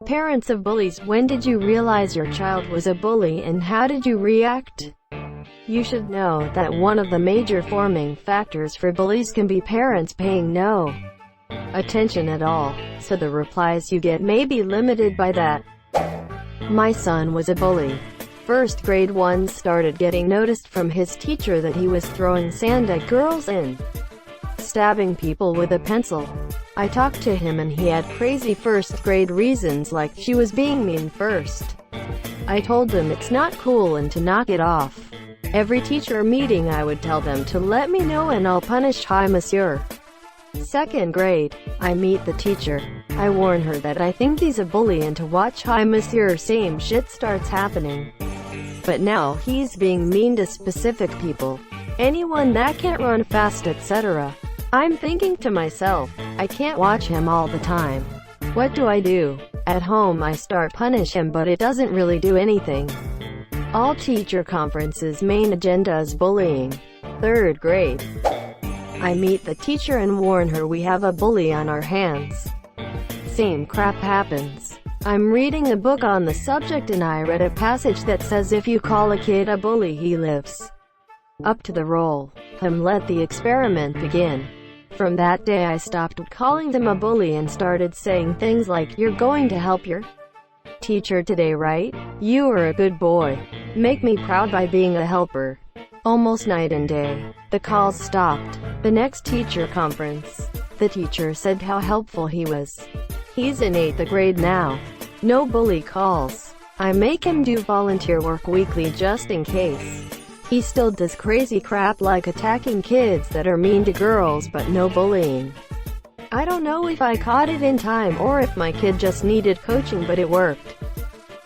Parents of bullies, when did you realize your child was a bully and how did you react? You should know that one of the major forming factors for bullies can be parents paying no attention at all, so the replies you get may be limited by that. My son was a bully. First grade, one started getting noticed from his teacher that he was throwing sand at girls and stabbing people with a pencil. I talked to him and he had crazy first grade reasons like she was being mean first. I told him it's not cool and to knock it off. Every teacher meeting I would tell them to let me know and I'll punish. Hi monsieur. Second grade, I meet the teacher. I warn her that I think he's a bully and to watch. Hi monsieur, same shit starts happening. But now he's being mean to specific people. Anyone that can't run fast, etc. I'm thinking to myself, I can't watch him all the time. What do I do? At home I start punish him but it doesn't really do anything. All teacher conferences main agenda is bullying. Third grade. I meet the teacher and warn her we have a bully on our hands. Same crap happens. I'm reading a book on the subject and I read a passage that says if you call a kid a bully he lives up to the role. Let the experiment begin. From that day I stopped calling them a bully and started saying things like, you're going to help your teacher today, right? You are a good boy. Make me proud by being a helper. Almost night and day. The calls stopped. The next teacher conference, the teacher said how helpful he was. He's in 8th grade now. No bully calls. I make him do volunteer work weekly just in case. He still does crazy crap like attacking kids that are mean to girls but no bullying. I don't know if I caught it in time or if my kid just needed coaching, but it worked.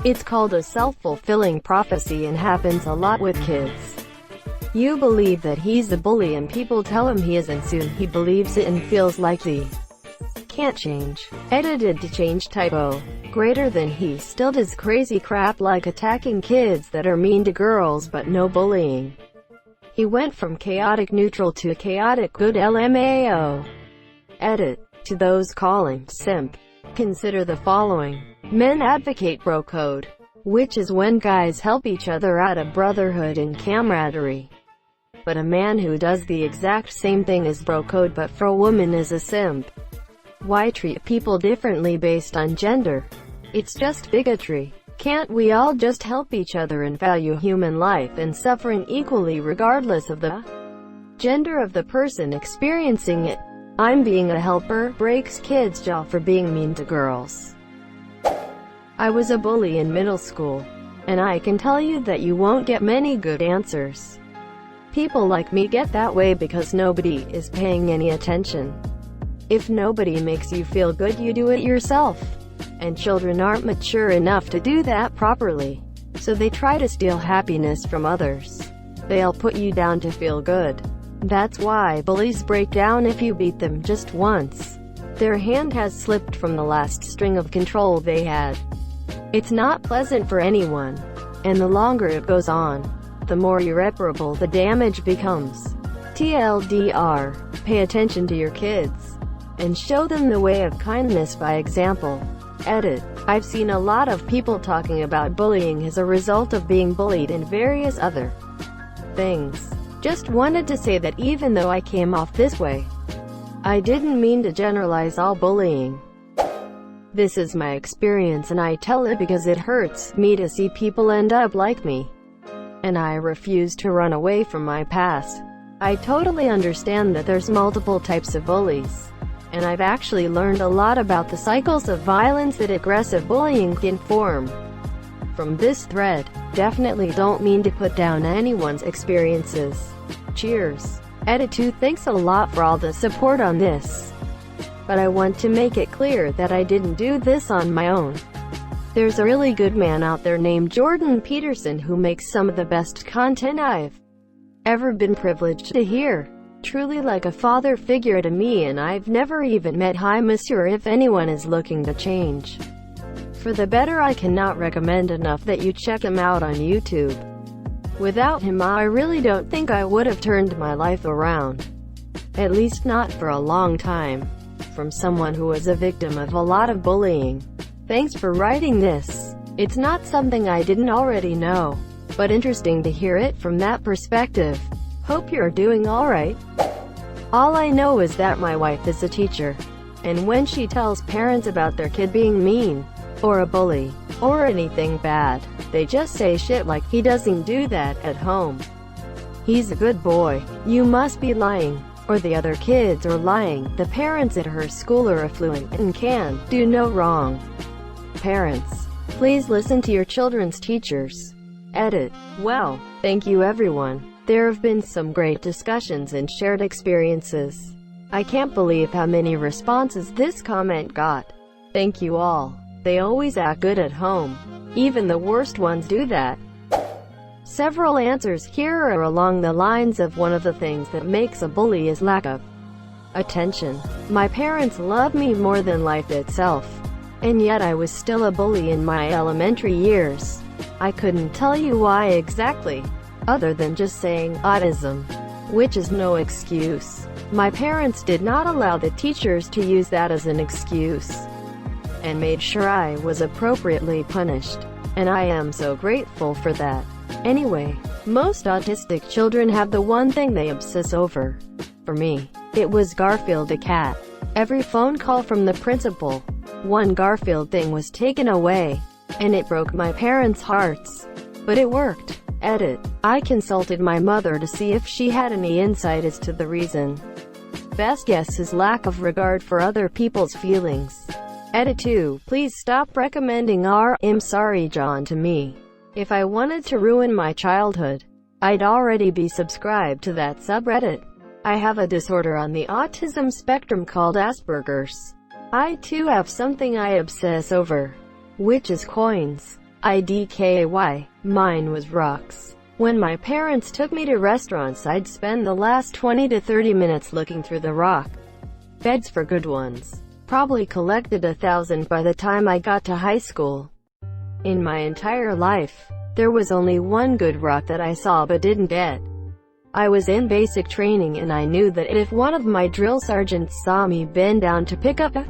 It's called a self-fulfilling prophecy and happens a lot with kids. You believe that he's a bully and people tell him he isn't, soon he believes it and feels like he can't change. Edited to change typo. Greater than he still does crazy crap like attacking kids that are mean to girls but no bullying. He went from chaotic neutral to chaotic good LMAO. Edit. To those calling simp, consider the following. Men advocate bro code, which is when guys help each other out of brotherhood and camaraderie. But a man who does the exact same thing as bro code but for a woman is a simp. Why treat people differently based on gender? It's just bigotry. Can't we all just help each other and value human life and suffering equally regardless of the gender of the person experiencing it? I'm being a helper breaks kids' jaw for being mean to girls. I was a bully in middle school, and I can tell you that you won't get many good answers. People like me get that way because nobody is paying any attention. If nobody makes you feel good, you do it yourself. And children aren't mature enough to do that properly, so they try to steal happiness from others. They'll put you down to feel good. That's why bullies break down if you beat them just once. Their hand has slipped from the last string of control they had. It's not pleasant for anyone, and the longer it goes on, the more irreparable the damage becomes. TLDR, pay attention to your kids and show them the way of kindness by example. Edit. I've seen a lot of people talking about bullying as a result of being bullied and various other things. Just wanted to say that even though I came off this way, I didn't mean to generalize all bullying. This is my experience and I tell it because it hurts me to see people end up like me. And I refuse to run away from my past. I totally understand that there's multiple types of bullies. And I've actually learned a lot about the cycles of violence that aggressive bullying can form. From this thread, definitely don't mean to put down anyone's experiences. Cheers. Edit 2. Thanks a lot for all the support on this. But I want to make it clear that I didn't do this on my own. There's a really good man out there named Jordan Peterson who makes some of the best content I've ever been privileged to hear. Truly like a father figure to me, and I've never even met. Hi monsieur, if anyone is looking to change for the better, I cannot recommend enough that you check him out on YouTube. Without him, I really don't think I would have turned my life around. At least not for a long time. From someone who was a victim of a lot of bullying, Thanks for writing this. It's not something I didn't already know, but interesting to hear it from that perspective. Hope you're doing alright. All I know is that my wife is a teacher, and when she tells parents about their kid being mean, or a bully, or anything bad, they just say shit like, "He doesn't do that at home. He's a good boy. You must be lying." Or the other kids are lying. The parents at her school are affluent and can do no wrong. Parents, please listen to your children's teachers. Edit. Well, thank you everyone. There have been some great discussions and shared experiences. I can't believe how many responses this comment got. Thank you all. They always act good at home. Even the worst ones do that. Several answers here are along the lines of one of the things that makes a bully is lack of attention. My parents love me more than life itself, and yet I was still a bully in my elementary years. I couldn't tell you why exactly, other than just saying autism, which is no excuse. My parents did not allow the teachers to use that as an excuse, and made sure I was appropriately punished, and I am so grateful for that. Anyway, most autistic children have the one thing they obsess over. For me, it was Garfield the cat. Every phone call from the principal, one Garfield thing was taken away, and it broke my parents' hearts. But it worked. Edit. I consulted my mother to see if she had any insight as to the reason. Best guess is lack of regard for other people's feelings. Edit 2. Please stop recommending I'm sorry John to me. If I wanted to ruin my childhood, I'd already be subscribed to that subreddit. I have a disorder on the autism spectrum called Asperger's. I too have something I obsess over, which is coins. IDKAY. Mine was rocks. When my parents took me to restaurants, I'd spend the last 20 to 30 minutes looking through the rock beds for good ones. Probably collected 1,000 by the time I got to high school. In my entire life, there was only one good rock that I saw but didn't get. I was in basic training and I knew that if one of my drill sergeants saw me bend down to pick up a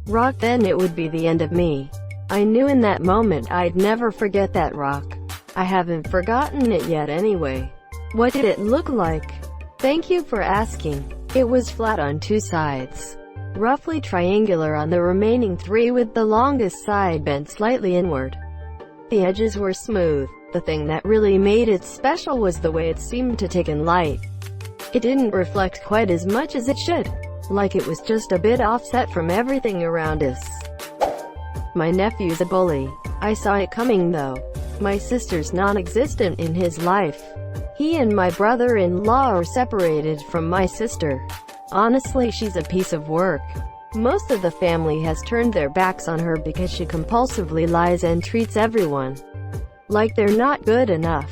rock, then it would be the end of me. I knew in that moment I'd never forget that rock. I haven't forgotten it yet anyway. What did it look like? Thank you for asking. It was flat on two sides, roughly triangular on the remaining three, with the longest side bent slightly inward. The edges were smooth. The thing that really made it special was the way it seemed to take in light. It didn't reflect quite as much as it should, like it was just a bit offset from everything around us. My nephew's a bully. I saw it coming though. My sister's non-existent in his life. He and my brother-in-law are separated from my sister. Honestly, she's a piece of work. Most of the family has turned their backs on her because she compulsively lies and treats everyone like they're not good enough.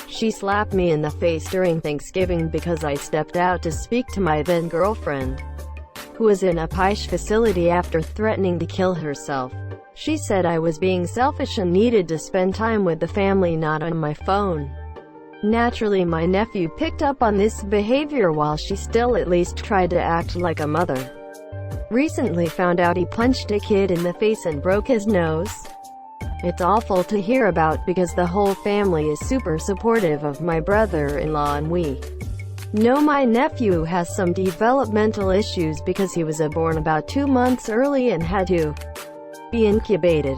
She slapped me in the face during Thanksgiving because I stepped out to speak to my then-girlfriend, who was in a PICE facility after threatening to kill herself. She said I was being selfish and needed to spend time with the family, not on my phone. Naturally, my nephew picked up on this behavior while she still at least tried to act like a mother. Recently found out he punched a kid in the face and broke his nose. It's awful to hear about because the whole family is super supportive of my brother-in-law, and we know my nephew has some developmental issues because he was born about 2 months early and had to be incubated.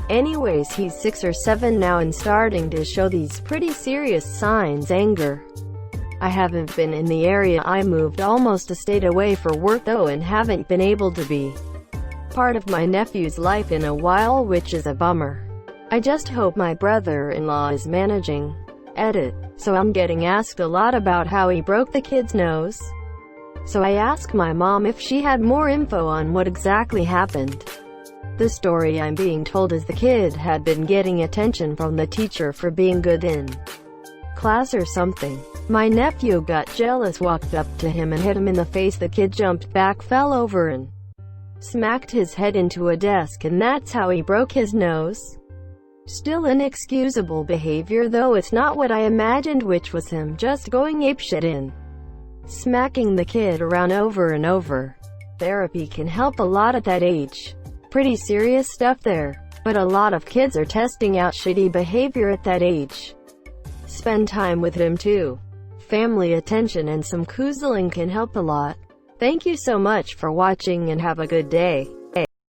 Anyways, he's 6 or 7 now and starting to show these pretty serious signs. Anger. I haven't been in the area. I moved almost a state away for work though and haven't been able to be part of my nephew's life in a while, which is a bummer. I just hope my brother-in-law is managing. Edit. So I'm getting asked a lot about how he broke the kid's nose. So I asked my mom if she had more info on what exactly happened. The story I'm being told is the kid had been getting attention from the teacher for being good in class or something. My nephew got jealous, walked up to him and hit him in the face. The kid jumped back, fell over and smacked his head into a desk, and that's how he broke his nose. Still inexcusable behavior though. It's not what I imagined, which was him just going apeshit in smacking the kid around over and over. Therapy can help a lot at that age. pretty serious stuff there. But a lot of kids are testing out shitty behavior at that age. Spend time with him too. Family attention and some coozling can help a lot. Thank you so much for watching and have a good day.